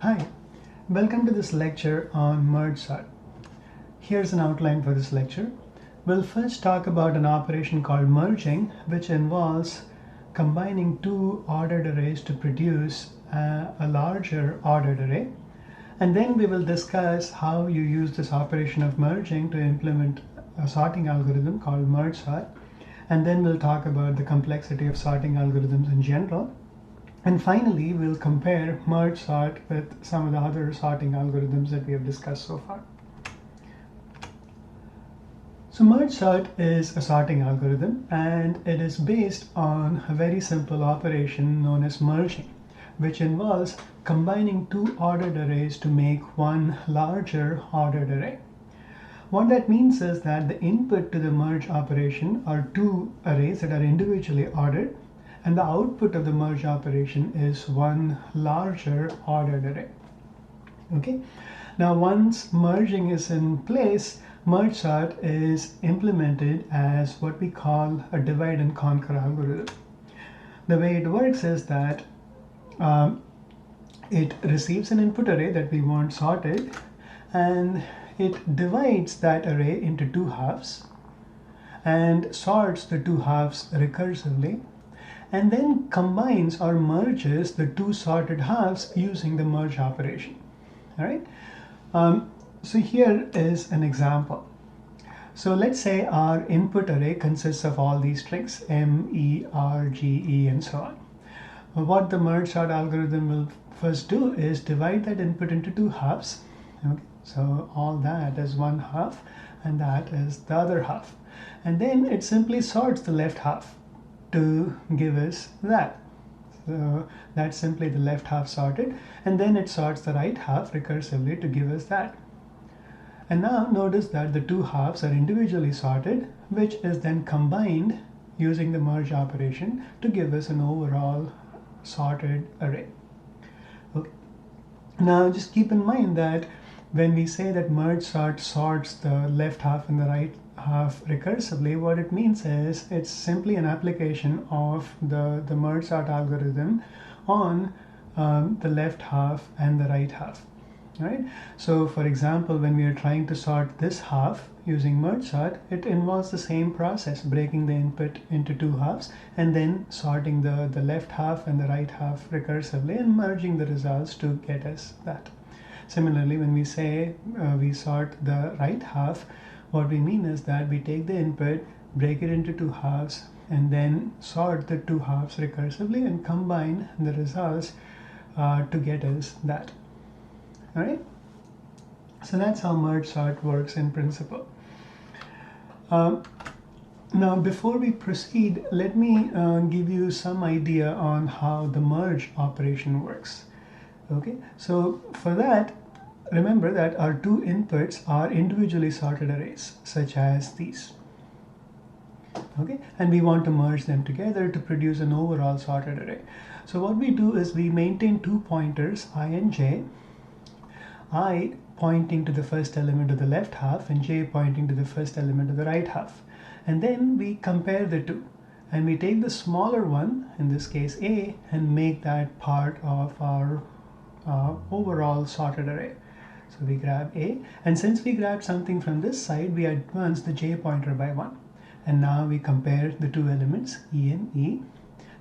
Hi, welcome to this lecture on merge sort. Here's an outline for this lecture. We'll first talk about an operation called merging, which involves combining two ordered arrays to produce a larger ordered array. And then we will discuss how you use this operation of merging to implement a sorting algorithm called merge sort. And then we'll talk about the complexity of sorting algorithms in general. And finally, we'll compare merge sort with some of the other sorting algorithms that we have discussed so far. So merge sort is a sorting algorithm, and it is based on a very simple operation known as merging, which involves combining two ordered arrays to make one larger ordered array. What that means is that the input to the merge operation are two arrays that are individually ordered, and the output of the merge operation is one larger ordered array. Okay. Now, once merging is in place, merge sort is implemented as what we call a divide and conquer algorithm. The way it works is that it receives an input array that we want sorted, and it divides that array into two halves and sorts the two halves recursively, and then combines or merges the two sorted halves using the merge operation. All right. So here is an example. So let's say our input array consists of all these strings M, E, R, G, E, and so on. What the merge sort algorithm will first do is divide that input into two halves. Okay. So all that is one half, and that is the other half. And then it simply sorts the left half to give us that. So that's simply the left half sorted, and then it sorts the right half recursively to give us that. And now notice that the two halves are individually sorted, which is then combined using the merge operation to give us an overall sorted array. Okay. Now just keep in mind that when we say that merge sort sorts the left half and the right half recursively, what it means is it's simply an application of the merge sort algorithm on the left half and the right half. Right? So for example, when we are trying to sort this half using merge sort, it involves the same process, breaking the input into two halves and then sorting the left half and the right half recursively and merging the results to get us that. Similarly, when we say we sort the right half, what we mean is that we take the input, break it into two halves, and then sort the two halves recursively and combine the results to get us that. All right? So that's how merge sort works in principle. Now, before we proceed, let me give you some idea on how the merge operation works. Okay, so for that, remember that our two inputs are individually sorted arrays, such as these. Okay, and we want to merge them together to produce an overall sorted array. So what we do is we maintain two pointers, I and j, I pointing to the first element of the left half and j pointing to the first element of the right half. And then we compare the two. And we take the smaller one, in this case A, and make that part of our overall sorted array. So we grab A, and since we grabbed something from this side, we advance the j pointer by 1. And now we compare the two elements, E and E.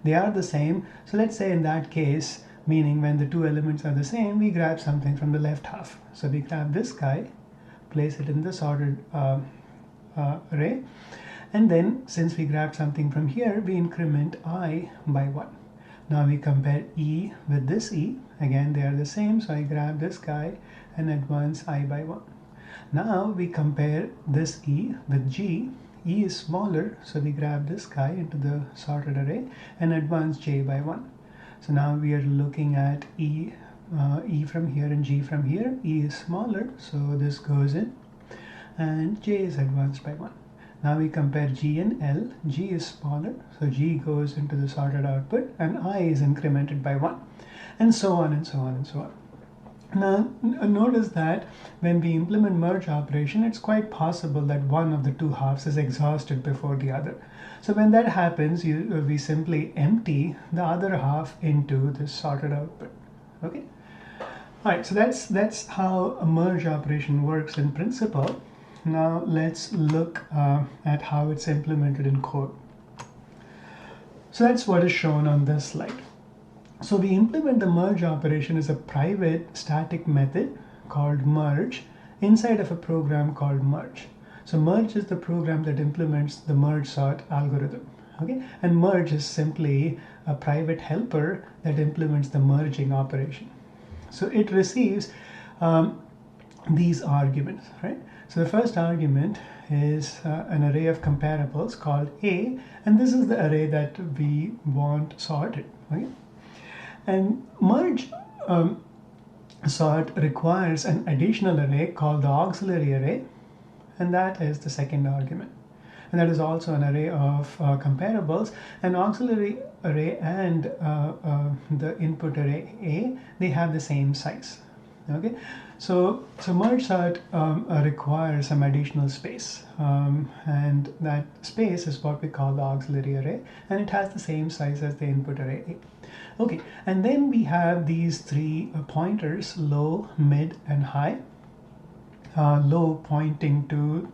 They are the same, so let's say in that case, meaning when the two elements are the same, we grab something from the left half. So we grab this guy, place it in the sorted array, and then since we grabbed something from here, we increment I by 1. Now we compare E with this E. Again, they are the same, so I grab this guy and advance I by 1. Now we compare this E with G. E is smaller, so we grab this guy into the sorted array and advance J by 1. So now we are looking at E from here and G from here. E is smaller, so this goes in, and J is advanced by 1. Now we compare G and L. G is smaller, so G goes into the sorted output, and I is incremented by 1, and so on and so on and so on. Now notice that when we implement merge operation, it's quite possible that one of the two halves is exhausted before the other. So when that happens, we simply empty the other half into this sorted output. Okay. All right, so that's how a merge operation works in principle. Now let's look at how it's implemented in code. So that's what is shown on this slide. So we implement the merge operation as a private static method called merge inside of a program called merge. So merge is the program that implements the merge sort algorithm. Okay, and merge is simply a private helper that implements the merging operation. So it receives these arguments, right? So the first argument is an array of comparables called A, and this is the array that we want sorted, right? And merge sort requires an additional array called the auxiliary array, and that is the second argument. And that is also an array of comparables. An auxiliary array and the input array A, they have the same size. Okay, so merge sort requires some additional space, and that space is what we call the auxiliary array, and it has the same size as the input array A. Okay, and then we have these three pointers: low, mid, and high. Low pointing to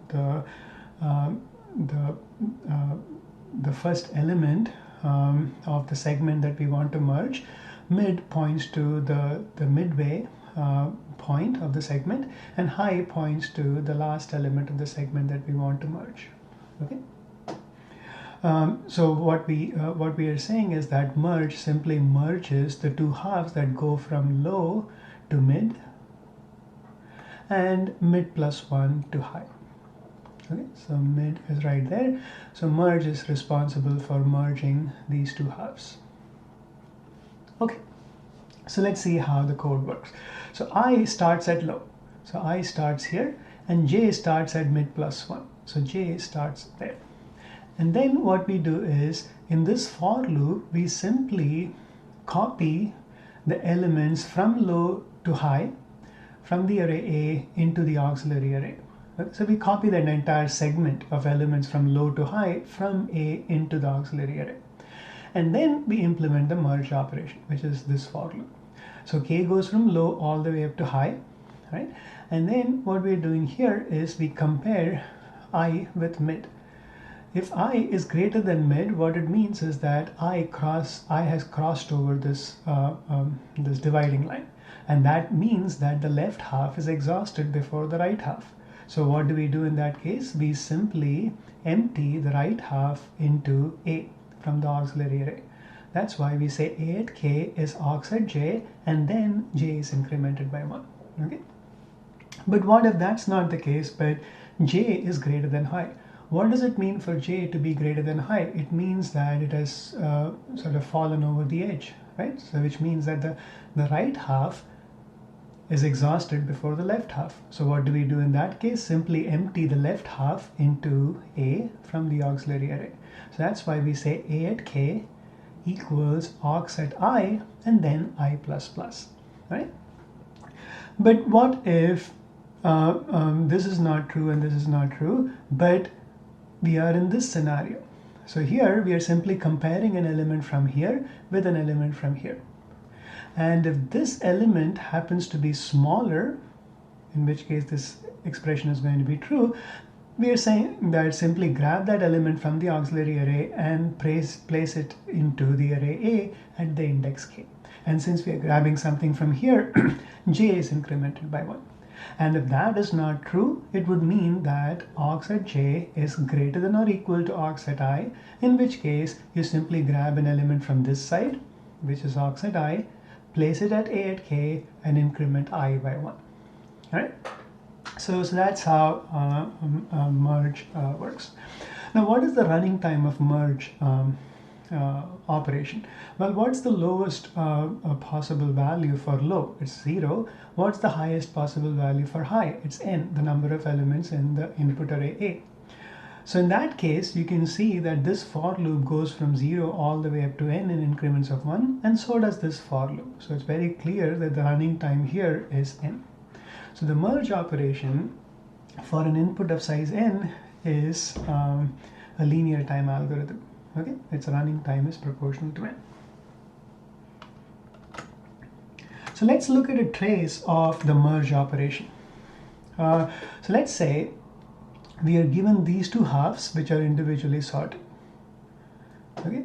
the first element of the segment that we want to merge. Mid points to the midway point of the segment, and high points to the last element of the segment that we want to merge. Okay. So what we are saying is that merge simply merges the two halves that go from low to mid and mid plus 1 to high. Okay, so mid is right there. So merge is responsible for merging these two halves. Okay, so let's see how the code works. So I starts at low. So I starts here, and J starts at mid plus 1. So J starts there. And then what we do is, in this for loop, we simply copy the elements from low to high from the array A into the auxiliary array. So we copy that entire segment of elements from low to high from A into the auxiliary array. And then we implement the merge operation, which is this for loop. So K goes from low all the way up to high, right? And then what we're doing here is we compare I with mid. If I is greater than mid, what it means is that I has crossed over this this dividing line, and that means that the left half is exhausted before the right half. So what do we do in that case? We simply empty the right half into A from the auxiliary array. That's why we say A at K is aux at J, and then J is incremented by 1. Okay. But what if that's not the case, but J is greater than high? What does it mean for J to be greater than high? It means that it has sort of fallen over the edge, right? So which means that the right half is exhausted before the left half. So what do we do in that case? Simply empty the left half into A from the auxiliary array. So that's why we say A at K equals aux at I, and then I plus plus, right? But what if this is not true and this is not true, but we are in this scenario? So here we are simply comparing an element from here with an element from here. And if this element happens to be smaller, in which case this expression is going to be true, we are saying that simply grab that element from the auxiliary array and place it into the array A at the index K. And since we are grabbing something from here, J is incremented by 1. And if that is not true, it would mean that aux at J is greater than or equal to aux at I, in which case you simply grab an element from this side, which is aux at I, place it at A at K, and increment I by 1. All right? So that's how merge works. Now, what is the running time of merge operation? Well, what's the lowest possible value for low? It's 0. What's the highest possible value for high? It's n, the number of elements in the input array A. So in that case, you can see that this for loop goes from 0 all the way up to n in increments of 1, and so does this for loop. So it's very clear that the running time here is n. So the merge operation for an input of size n is a linear time algorithm. Okay, its running time is proportional to n. So let's look at a trace of the merge operation. So let's say we are given these two halves which are individually sorted. Okay,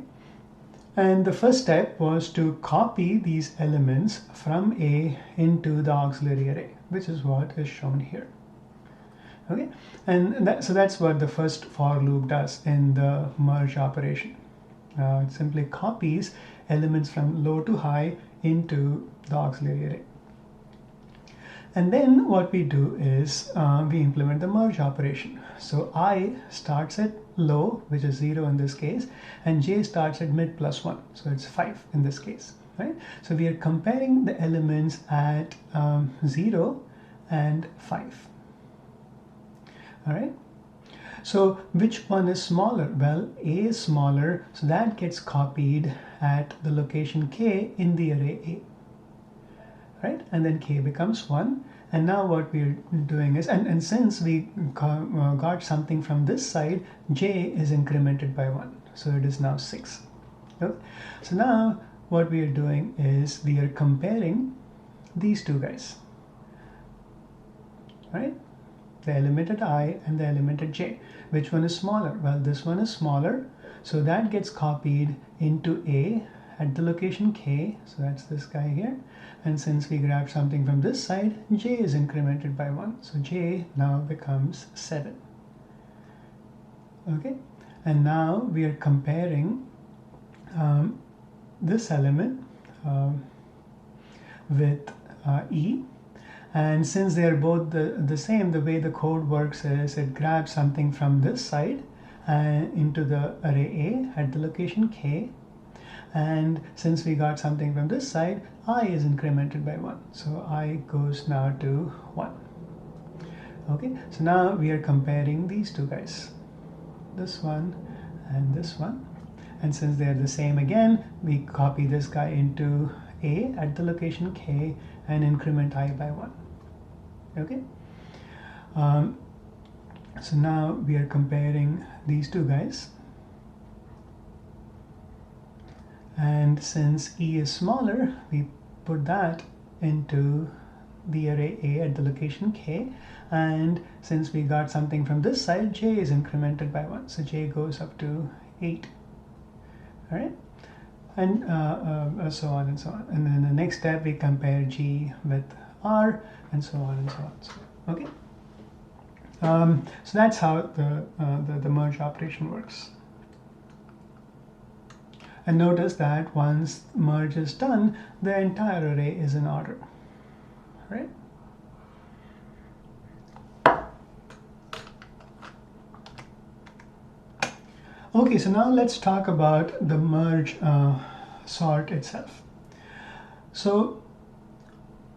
and the first step was to copy these elements from A into the auxiliary array, which is what is shown here. Okay, and so that's what the first for loop does in the merge operation. It simply copies elements from low to high into the auxiliary array. And then what we do is we implement the merge operation. So I starts at low, which is 0 in this case, and j starts at mid plus 1, so it's 5 in this case, right? So we are comparing the elements at 0 and 5. All right. So which one is smaller? Well, A is smaller, so that gets copied at the location k in the array A. Right? And then k becomes 1. And now what we're doing is, and since we got something from this side, j is incremented by 1. So it is now 6. Okay? So now what we are doing is we are comparing these two guys. Right? The element at I and the element at j. Which one is smaller? Well, this one is smaller, so that gets copied into A at the location k, so that's this guy here. And since we grabbed something from this side, j is incremented by 1, so j now becomes 7. Okay, and now we are comparing this element with E. And since they are both the same, the way the code works is it grabs something from this side into the array A at the location k. And since we got something from this side, I is incremented by 1. So I goes now to 1. Okay, so now we are comparing these two guys, this one and this one. And since they are the same again, we copy this guy into A at the location k and increment I by 1. Okay, so now we are comparing these two guys, and since E is smaller, we put that into the array A at the location k, and since we got something from this side, j is incremented by 1, so j goes up to 8. All right, and so on and so on. And then the next step, we compare G with R, and so on and so on. Okay, so that's how the merge operation works. And notice that once merge is done, the entire array is in order. Right? Okay, so now let's talk about the merge sort itself. So,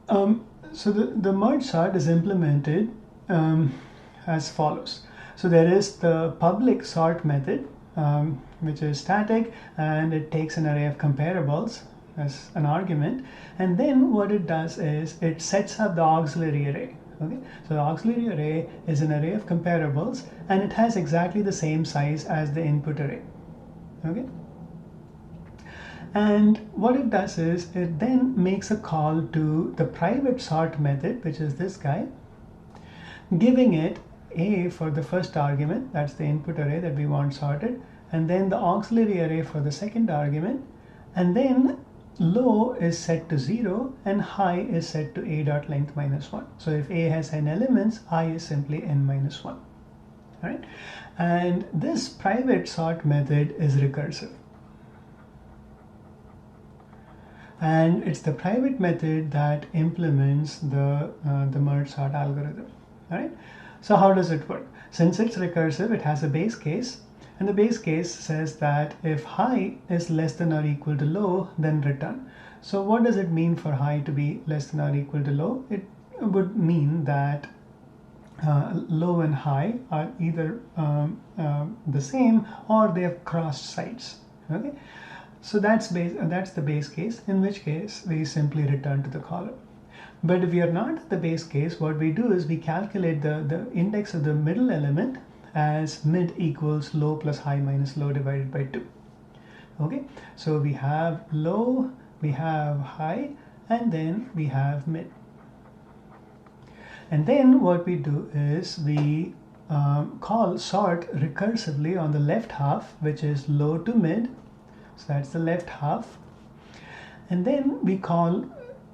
the merge sort is implemented as follows. So there is the public sort method, which is static, and it takes an array of comparables as an argument. And then what it does is it sets up the auxiliary array. Okay, so the auxiliary array is an array of comparables, and it has exactly the same size as the input array. Okay. And what it does is it then makes a call to the private sort method, which is this guy, giving it A for the first argument, that's the input array that we want sorted, and then the auxiliary array for the second argument, and then low is set to 0 and high is set to A dot length minus 1. So if A has n elements, I is simply n minus 1. All right? And this private sort method is recursive. And it's the private method that implements the merge sort algorithm. All right? So how does it work? Since it's recursive, it has a base case, and the base case says that if high is less than or equal to low, then return. So what does it mean for high to be less than or equal to low? It would mean that low and high are either the same or they have crossed sides. Okay, so that's the base case, in which case we simply return to the column. But if we are not at the base case, what we do is we calculate the index of the middle element as mid equals low plus high minus low divided by 2. Okay, so we have low, we have high, and then we have mid. And then what we do is we call sort recursively on the left half, which is low to mid. So that's the left half. And then we call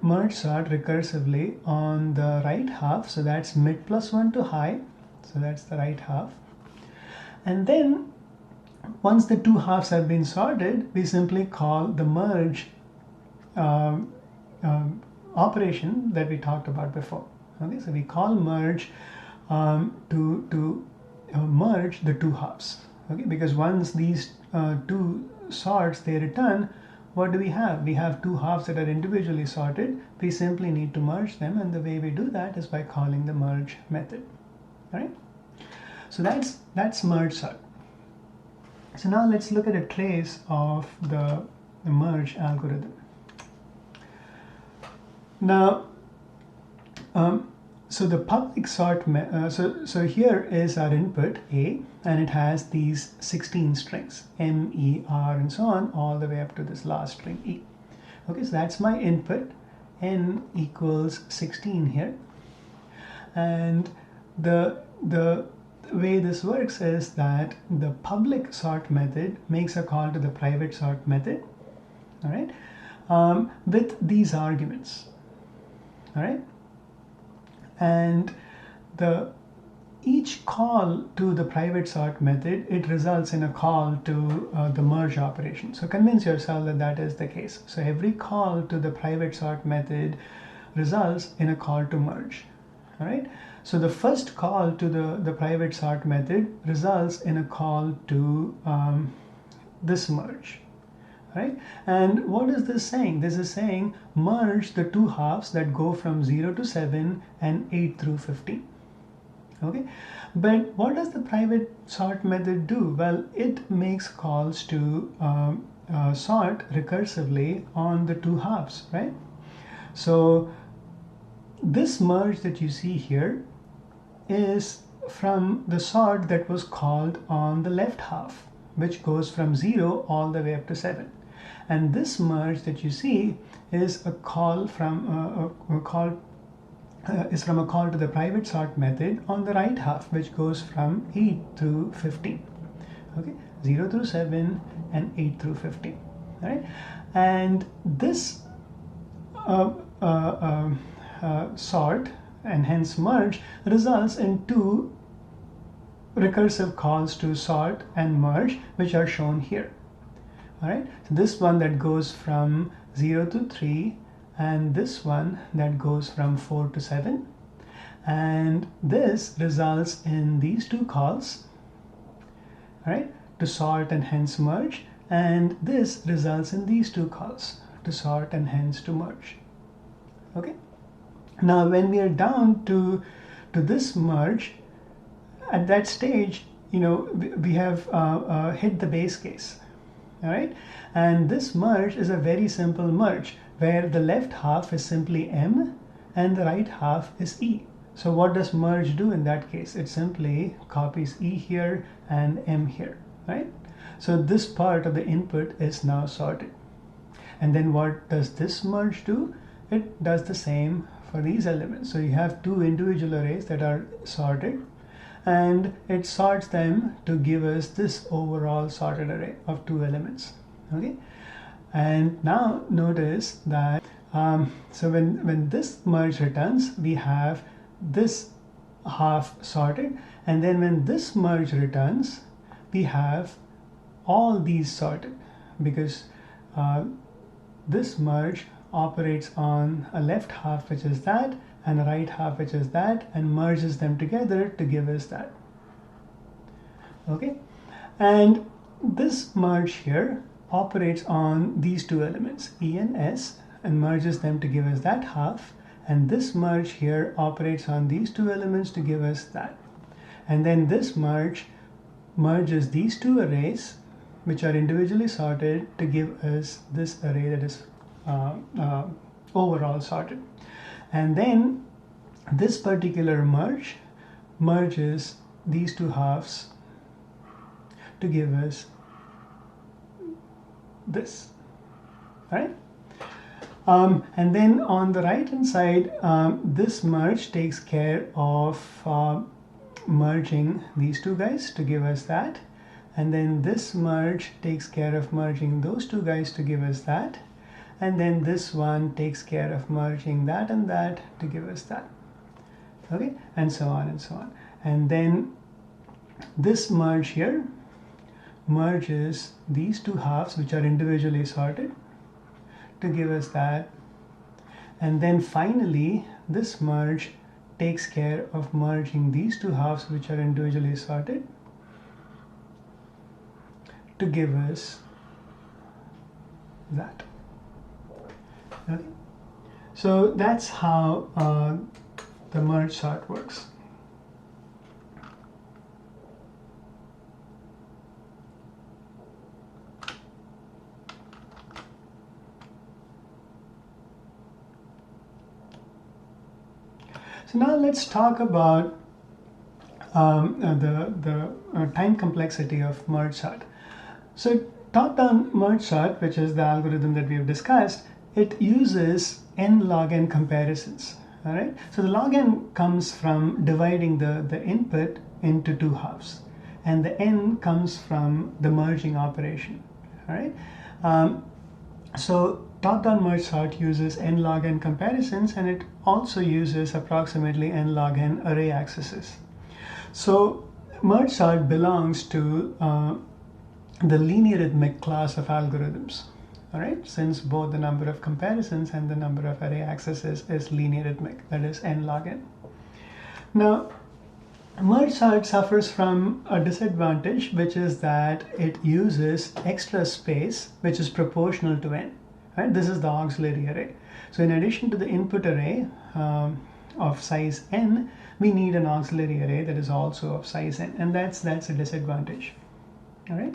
merge sort recursively on the right half. So that's mid plus 1 to high. So that's the right half. And then once the two halves have been sorted, we simply call the merge operation that we talked about before. Okay, so we call merge to merge the two halves. Okay, because once these two sorts they return, what do we have? We have two halves that are individually sorted. We simply need to merge them, and the way we do that is by calling the merge method. All right. So that's merge sort. So now let's look at a trace of the merge algorithm. Now, so the public sort, so here is our input A, and it has these 16 strings, M, E, R, and so on, all the way up to this last string E. Okay, so that's my input, N equals 16 here. And the way this works is that the public sort method makes a call to the private sort method, all right, with these arguments, all right. And each call to the private sort method, it results in a call to the merge operation. So convince yourself that that is the case. So every call to the private sort method results in a call to merge. All right. So the first call to the private sort method results in a call to this merge. Right? And what is this saying? This is saying merge the two halves that go from 0 to 7 and 8 through 15. Okay, but what does the private sort method do? Well, it makes calls to sort recursively on the two halves, right? So this merge that you see here is from the sort that was called on the left half, which goes from 0 all the way up to 7. And this merge that you see is a call from a call to the private sort method on the right half, which goes from 8 through 15. Okay, 0 through 7 and 8 through 15. Right, and this sort and hence merge results in two recursive calls to sort and merge, which are shown here. All right, so this one that goes from 0 to 3, and this one that goes from 4 to 7, and this results in these two calls, all right, to sort and hence merge, and this results in these two calls, to sort and hence to merge. Okay, now when we are down to this merge, at that stage, you know, we have hit the base case. All right, and this merge is a very simple merge where the left half is simply M and the right half is E. So what does merge do in that case? It simply copies E here and M here, right? So this part of the input is now sorted. And then what does this merge do? It does the same for these elements. So you have two individual arrays that are sorted, and it sorts them to give us this overall sorted array of two elements. Okay, and now notice that so when this merge returns, we have this half sorted, and then when this merge returns, we have all these sorted, because this merge operates on a left half, which is that, and a right half, which is that, and merges them together to give us that. Okay, and this merge here operates on these two elements, E and S, and merges them to give us that half, and this merge here operates on these two elements to give us that. And then this merge merges these two arrays, which are individually sorted, to give us this array that is overall sorted. And then this particular merge merges these two halves to give us this, right? And then on the right hand side, this merge takes care of merging these two guys to give us that. And then this merge takes care of merging those two guys to give us that. And then this one takes care of merging that and that to give us that. Okay, and so on and so on. And then this merge here merges these two halves, which are individually sorted, to give us that. And then finally, this merge takes care of merging these two halves, which are individually sorted, to give us that. Okay. So that's how the merge sort works. So now let's talk about the time complexity of merge sort. So top-down merge sort, which is the algorithm that we have discussed, it uses n log n comparisons. All right. So the log n comes from dividing the input into two halves, and the n comes from the merging operation. All right. So top-down merge sort uses n log n comparisons, and it also uses approximately n log n array accesses. So merge sort belongs to the linear-arithmetic class of algorithms. All right, since both the number of comparisons and the number of array accesses is linear-arithmetic, that is n log n. Now, merge sort suffers from a disadvantage, which is that it uses extra space, which is proportional to n. Right? This is the auxiliary array. So in addition to the input array of size n, we need an auxiliary array that is also of size n, and that's a disadvantage. All right.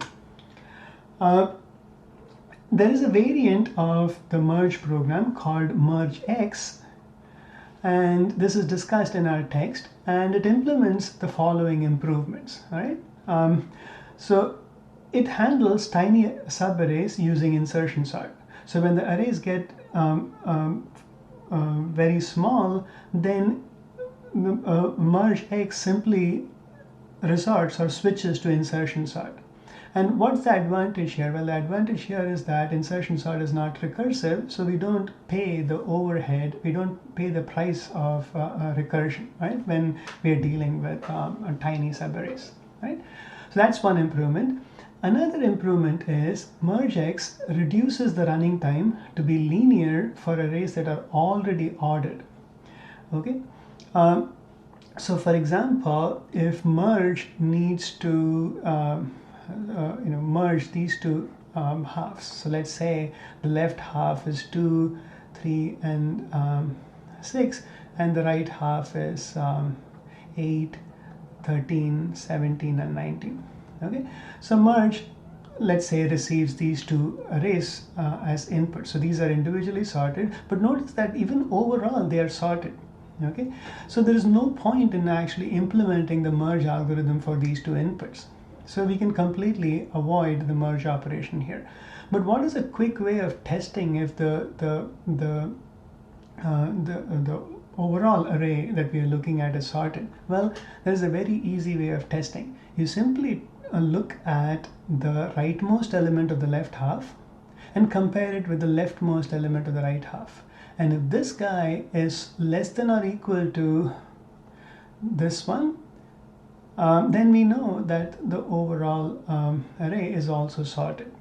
There is a variant of the merge program called merge x, and this is discussed in our text, and it implements the following improvements. All right. So it handles tiny subarrays using insertion sort. So when the arrays get very small, then merge x simply resorts or switches to insertion sort. And what's the advantage here? Well, the advantage here is that insertion sort is not recursive, so we don't pay the overhead, we don't pay the price of recursion, right, when we are dealing with tiny subarrays, right? So that's one improvement. Another improvement is merge x reduces the running time to be linear for arrays that are already ordered. Okay. So for example, if merge needs to merge these two halves. So let's say the left half is 2, 3, and 6, and the right half is 8, 13, 17, and 19. Okay, so merge, let's say, receives these two arrays as input. So these are individually sorted, but notice that even overall they are sorted. Okay, so there is no point in actually implementing the merge algorithm for these two inputs. So we can completely avoid the merge operation here. But what is a quick way of testing if the overall array that we are looking at is sorted? Well, there is a very easy way of testing. You simply look at the rightmost element of the left half and compare it with the leftmost element of the right half. And if this guy is less than or equal to this one, then we know that the overall array is also sorted.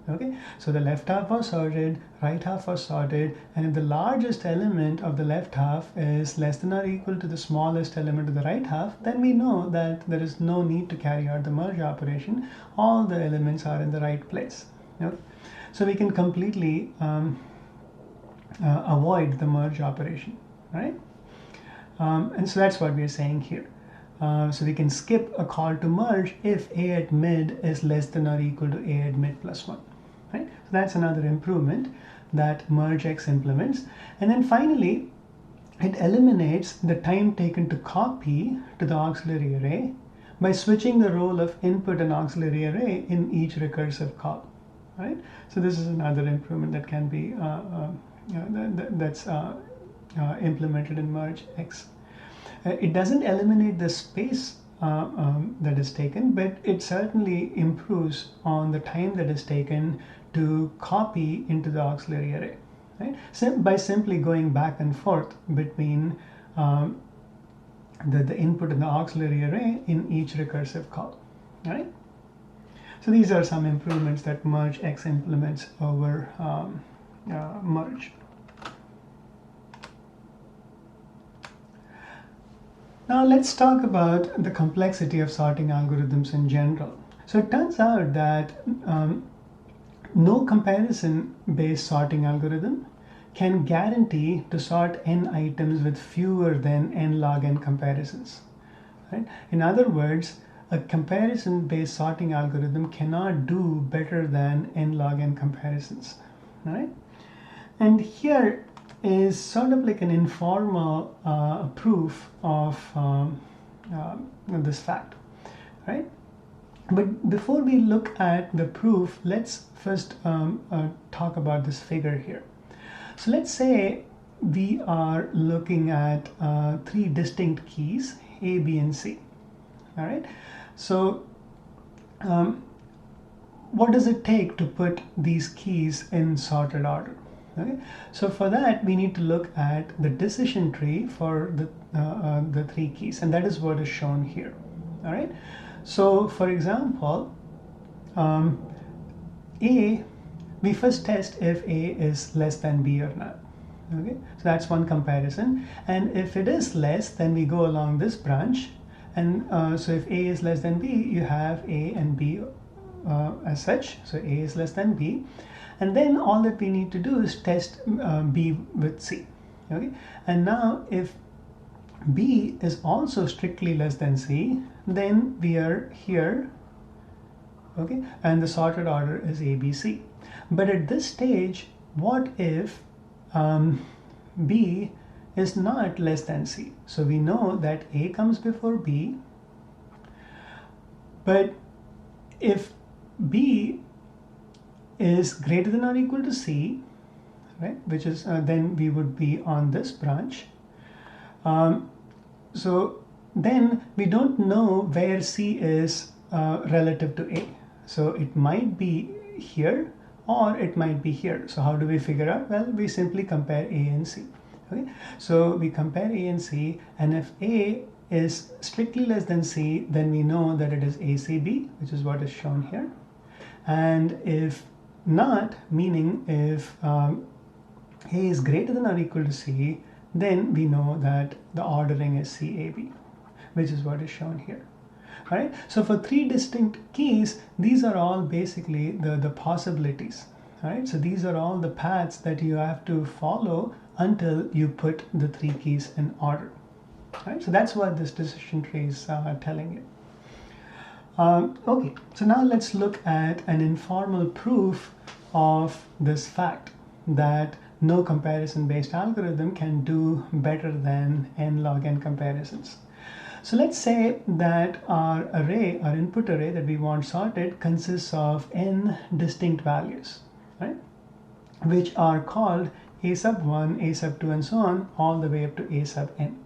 Okay, so the left half was sorted, right half was sorted, and if the largest element of the left half is less than or equal to the smallest element of the right half, then we know that there is no need to carry out the merge operation. All the elements are in the right place. Okay? So we can completely avoid the merge operation, right? And so that's what we are saying here. So we can skip a call to merge if a at mid is less than or equal to a at mid plus 1. Right? So that's another improvement that merge x implements. And then finally, it eliminates the time taken to copy to the auxiliary array by switching the role of input and auxiliary array in each recursive call. Right? So this is another improvement that can be that's implemented in merge X. It doesn't eliminate the space that is taken, but it certainly improves on the time that is taken to copy into the auxiliary array, right? By simply going back and forth between the input in the auxiliary array in each recursive call, right? So these are some improvements that merge X implements over merge. Now let's talk about the complexity of sorting algorithms in general. So it turns out that no comparison-based sorting algorithm can guarantee to sort n items with fewer than n log n comparisons. Right? In other words, a comparison-based sorting algorithm cannot do better than n log n comparisons. Right? And here is sort of like an informal proof of this fact, right? But before we look at the proof, let's first talk about this figure here. So let's say we are looking at three distinct keys, A, B, and C. All right. So what does it take to put these keys in sorted order? Okay. So for that, we need to look at the decision tree for the three keys, and that is what is shown here. All right. So for example, A, we first test if A is less than B or not. Okay. So that's one comparison. And if it is less, then we go along this branch. And so if A is less than B, you have A and B as such. So A is less than B. And then all that we need to do is test B with C. Okay? And now if B is also strictly less than C, then we are here, okay? And the sorted order is ABC. But at this stage, what if B is not less than C? So we know that A comes before B, but if B is greater than or equal to C, right, which is then we would be on this branch. So then we don't know where C is relative to A. So it might be here or it might be here. So how do we figure out? Well, we simply compare A and C. Okay? So we compare A and C, and if A is strictly less than C, then we know that it is ACB, which is what is shown here. And if not, meaning if A is greater than or equal to C, then we know that the ordering is CAB, which is what is shown here. All right. So for three distinct keys, these are all basically the possibilities. All right. So these are all the paths that you have to follow until you put the three keys in order. All right. So that's what this decision tree is telling you. Okay, so now let's look at an informal proof of this fact that no comparison-based algorithm can do better than n log n comparisons. So let's say that our array, our input array that we want sorted consists of n distinct values, right? Which are called a sub 1, a sub 2, and so on, all the way up to a sub n.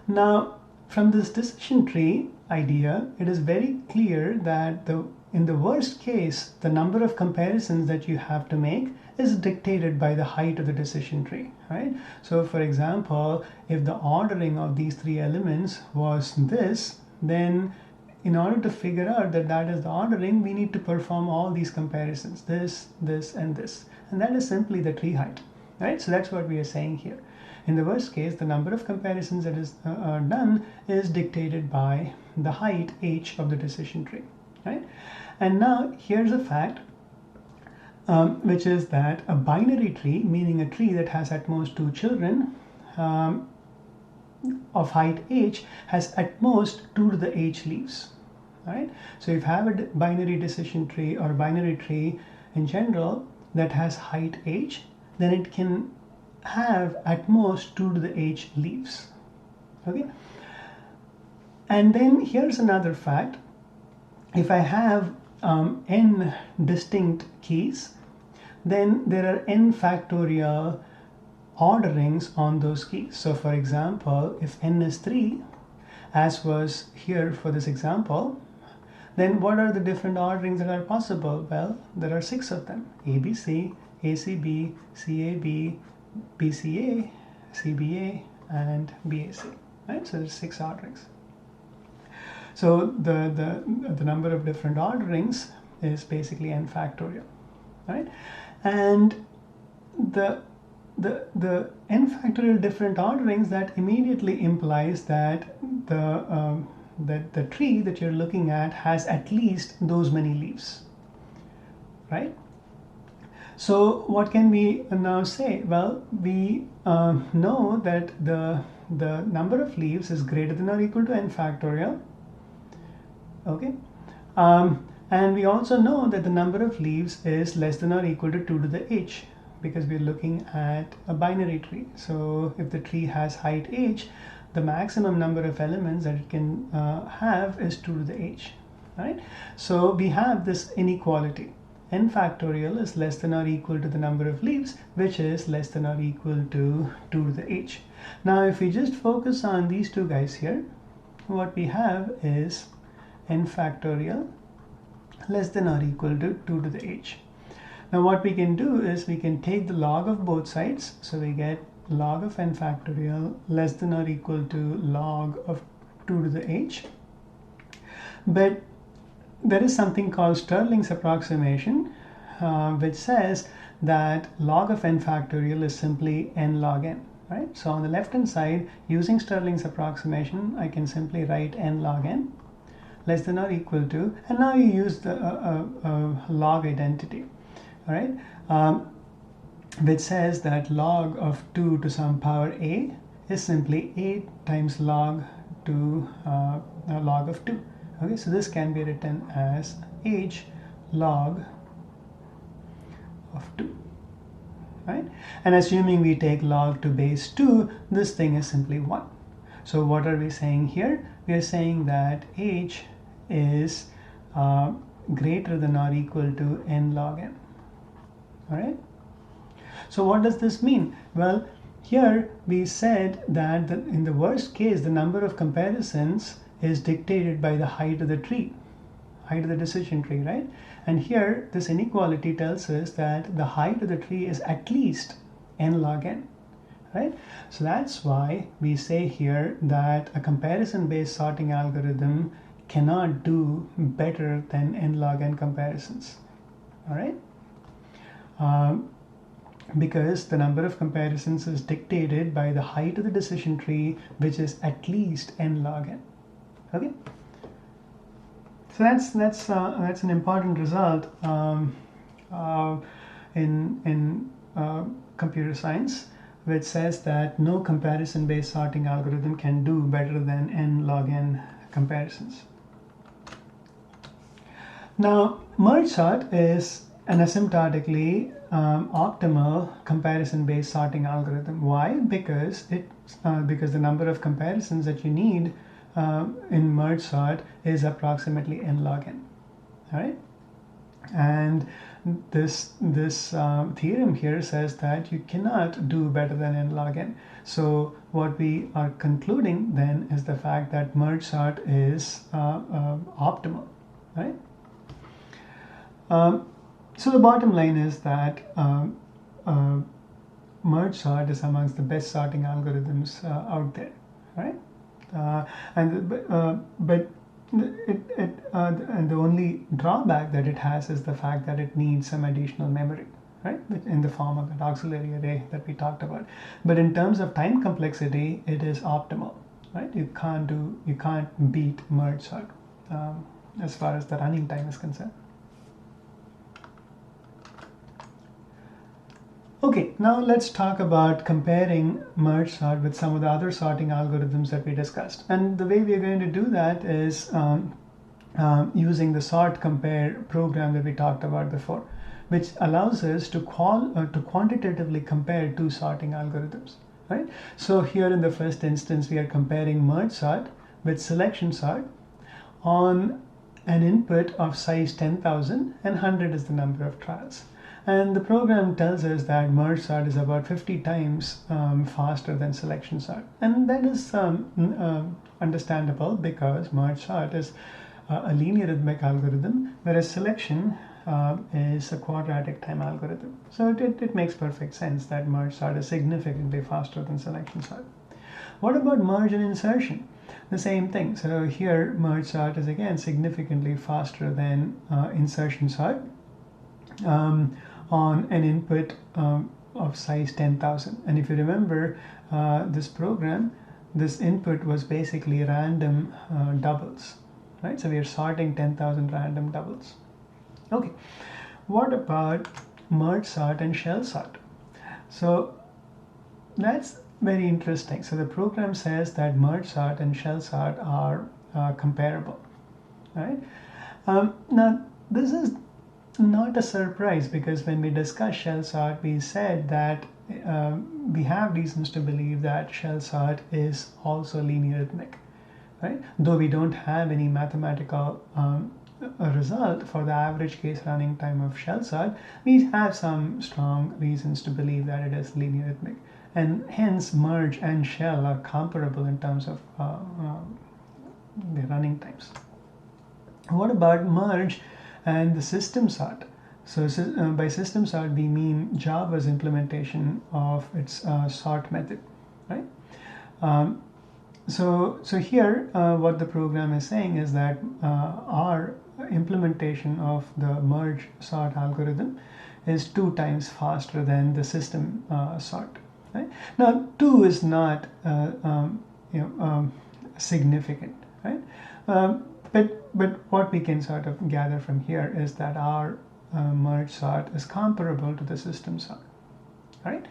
Now, from this decision tree idea, it is very clear that in the worst case, the number of comparisons that you have to make is dictated by the height of the decision tree, right? So for example, if the ordering of these three elements was this, then in order to figure out that that is the ordering, we need to perform all these comparisons, this, this, and this. And that is simply the tree height, right? So that's what we are saying here. In the worst case, the number of comparisons that is done is dictated by the height h of the decision tree, right? And now here's a fact, which is that a binary tree, meaning a tree that has at most 2 children of height h, has at most 2 to the h leaves, right? So if you have a binary decision tree or binary tree in general that has height h, then it can have at most 2 to the h leaves, okay? And then here's another fact. If I have n distinct keys, then there are n factorial orderings on those keys. So for example, if n is 3, as was here for this example, then what are the different orderings that are possible? Well, there are 6 of them: ABC, ACB, CAB, BCA, CBA, and BAC. Right? So there's 6 orderings. So the number of different orderings is basically n factorial, right? And the n factorial different orderings, that immediately implies that the tree that you're looking at has at least those many leaves, right? So what can we now say? Well, we know that the number of leaves is greater than or equal to n factorial. Okay, and we also know that the number of leaves is less than or equal to 2 to the h, because we're looking at a binary tree. So if the tree has height h, the maximum number of elements that it can have is 2 to the h, right? So we have this inequality. N factorial is less than or equal to the number of leaves, which is less than or equal to 2 to the h. Now if we just focus on these two guys here, what we have is n factorial less than or equal to 2 to the h. Now what we can do is we can take the log of both sides, so we get log of n factorial less than or equal to log of 2 to the h. But there is something called Stirling's approximation, which says that log of n factorial is simply n log n, right? So on the left hand side, using Stirling's approximation, I can simply write n log n less than or equal to, and now you use the log identity, all right, which says that log of 2 to some power a is simply a times log to log of 2. Okay, so this can be written as h log of 2, right? And assuming we take log to base 2, this thing is simply 1. So what are we saying here? We are saying that h is greater than or equal to n log n. All right. So what does this mean? Well, here we said that in the worst case, the number of comparisons is dictated by the height of the tree, height of the decision tree, right? And here this inequality tells us that the height of the tree is at least n log n, right? So that's why we say here that a comparison based sorting algorithm cannot do better than n log n comparisons, all right? Because the number of comparisons is dictated by the height of the decision tree, which is at least n log n. Okay, so that's an important result in computer science, which says that no comparison-based sorting algorithm can do better than n log n comparisons. Now, merge sort is an asymptotically optimal comparison-based sorting algorithm. Why? Because the number of comparisons that you need in merge sort is approximately n log n. All right, and this theorem here says that you cannot do better than n log n. So what we are concluding then is the fact that merge sort is optimal, right? So the bottom line is that merge sort is amongst the best sorting algorithms out there, right? And the only drawback that it has is the fact that it needs some additional memory, right, in the form of an auxiliary array that we talked about. But in terms of time complexity, it is optimal, right? You can't beat merge sort as far as the running time is concerned. Okay, now let's talk about comparing merge sort with some of the other sorting algorithms that we discussed. And the way we are going to do that is using the sort compare program that we talked about before, which allows us to quantitatively compare two sorting algorithms, right? So here in the first instance, we are comparing merge sort with selection sort on an input of size 10,000 and 100 is the number of trials. And the program tells us that merge sort is about 50 times faster than selection sort. And that is understandable because merge sort is a linear arithmetic algorithm, whereas selection is a quadratic time algorithm. So it makes perfect sense that merge sort is significantly faster than selection sort. What about merge and insertion? The same thing. So here merge sort is again significantly faster than insertion sort on an input of size 10,000. And if you remember this program, this input was basically random doubles, right? So we are sorting 10,000 random doubles. Okay, what about merge sort and shell sort? So that's very interesting. So the program says that merge sort and shell sort are comparable, right? Now this is not a surprise because when we discussed shell sort, we said that we have reasons to believe that shell sort is also linear arithmetic, right? Though we don't have any mathematical result for the average case running time of shell sort, we have some strong reasons to believe that it is linear arithmetic, and hence merge and shell are comparable in terms of the running times. What about merge and the system sort? So by system sort we mean Java's implementation of its sort method, right? So here what the program is saying is that our implementation of the merge sort algorithm is 2 times faster than the system sort. Right? Now 2 is not significant, right? But what we can sort of gather from here is that our merge sort is comparable to the system sort, right?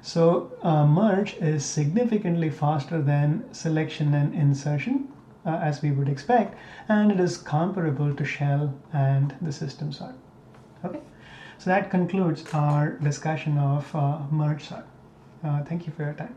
So merge is significantly faster than selection and insertion, as we would expect, and it is comparable to shell and the system sort. Okay, so that concludes our discussion of merge sort. Thank you for your time.